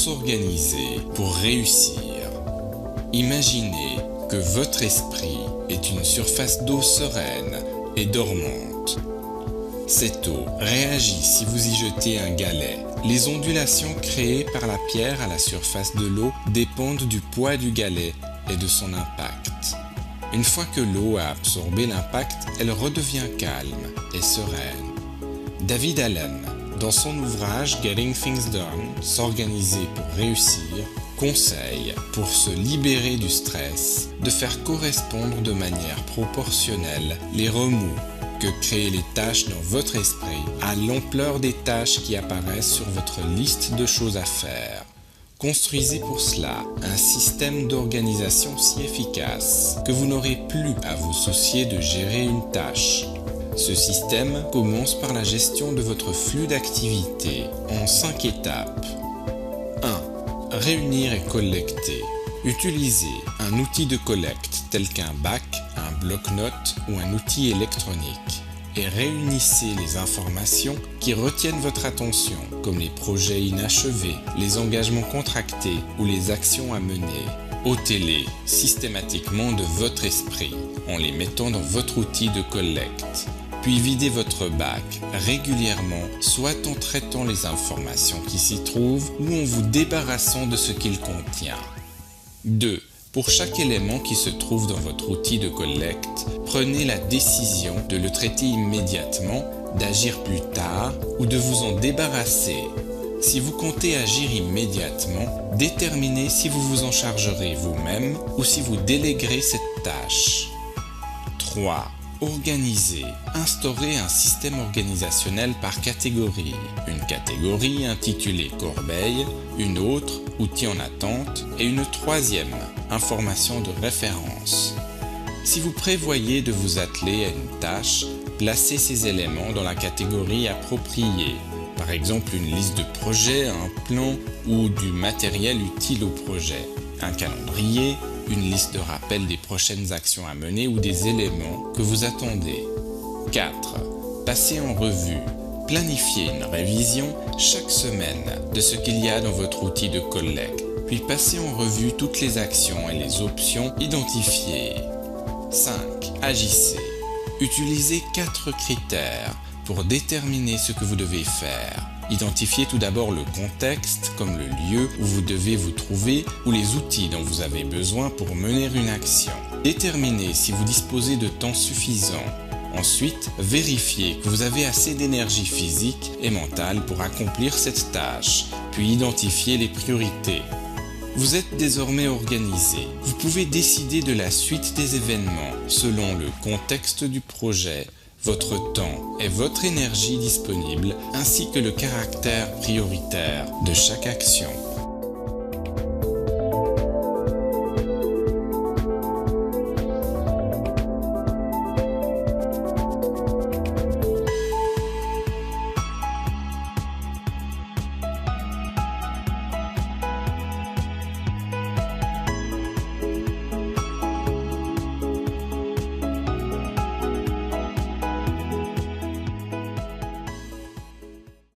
s'organiser pour réussir. Imaginez que votre esprit est une surface d'eau sereine et dormante. Cette eau réagit si vous y jetez un galet. Les ondulations créées par la pierre à la surface de l'eau dépendent du poids du galet et de son impact. Une fois que l'eau a absorbé l'impact, elle redevient calme et sereine. David Allen, dans son ouvrage Getting Things Done, s'organiser pour réussir, conseille, pour se libérer du stress, de faire correspondre de manière proportionnelle les remous que créent les tâches dans votre esprit à l'ampleur des tâches qui apparaissent sur votre liste de choses à faire. Construisez pour cela un système d'organisation si efficace que vous n'aurez plus à vous soucier de gérer une tâche. Ce système commence par la gestion de votre flux d'activité en 5 étapes. 1. Réunir et collecter. Utilisez un outil de collecte tel qu'un bac, un bloc-notes ou un outil électronique et réunissez les informations qui retiennent votre attention, comme les projets inachevés, les engagements contractés ou les actions à mener. Ôtez-les systématiquement de votre esprit en les mettant dans votre outil de collecte. Puis videz votre bac régulièrement, soit en traitant les informations qui s'y trouvent ou en vous débarrassant de ce qu'il contient. 2. Pour chaque élément qui se trouve dans votre outil de collecte, prenez la décision de le traiter immédiatement, d'agir plus tard ou de vous en débarrasser. Si vous comptez agir immédiatement, déterminez si vous vous en chargerez vous-même ou si vous déléguerez cette tâche. 3. Organisez. Instaurez un système organisationnel par catégorie. Une catégorie intitulée corbeille, une autre outils en attente et une troisième information de référence. Si vous prévoyez de vous atteler à une tâche, placez ces éléments dans la catégorie appropriée. Par exemple, une liste de projets, un plan ou du matériel utile au projet, un calendrier, une liste de rappel des prochaines actions à mener ou des éléments que vous attendez. 4. Passez en revue. Planifiez une révision chaque semaine de ce qu'il y a dans votre outil de collecte, puis passez en revue toutes les actions et les options identifiées. 5. Agissez. Utilisez 4 critères pour déterminer ce que vous devez faire. Identifiez tout d'abord le contexte, comme le lieu où vous devez vous trouver ou les outils dont vous avez besoin pour mener une action. Déterminez si vous disposez de temps suffisant. Ensuite, vérifiez que vous avez assez d'énergie physique et mentale pour accomplir cette tâche, puis identifiez les priorités. Vous êtes désormais organisé. Vous pouvez décider de la suite des événements selon le contexte du projet, votre temps et votre énergie disponible, ainsi que le caractère prioritaire de chaque action.